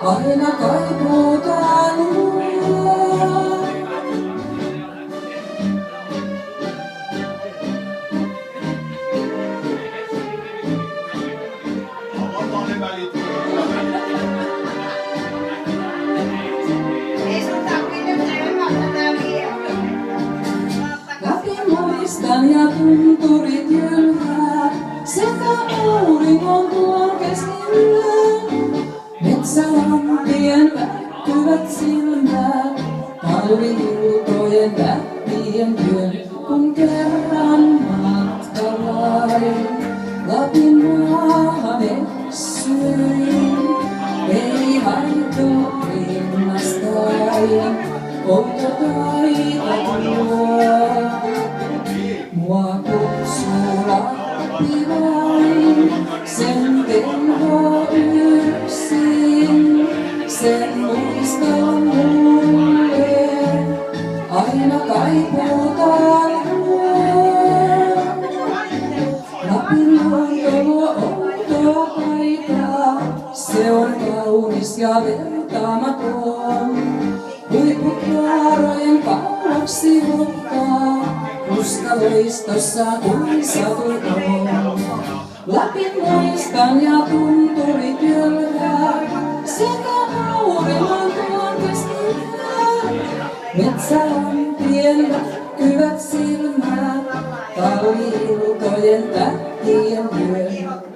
aina kaipuutaan luo. Läpi muistan ja tunturit jylhää, sekä auringon tuon keskiyön. Metsälampien väkkyvät silmät, talviiltojen tähtien työn, kun kerran matkalain Lapin maahan eksyin. Ei haittaa rinnastain, outo taita tuo. Mua kutsuu Lappi vain, sen terho yksin. Sen muistan mulle, aina kaipuutaan luo. Lapin luonto luo outoa taitaa, se on kaunis ja vertaamaton. Huiput vaarojen kauaksi ottaa, musta loistossaan kuin satuton. Lapin muistan ja tunturit jylhää, sekä auringon tuon keskiyön. Metsälampien väkkyvät silmät, talviiltojen tähtien yö.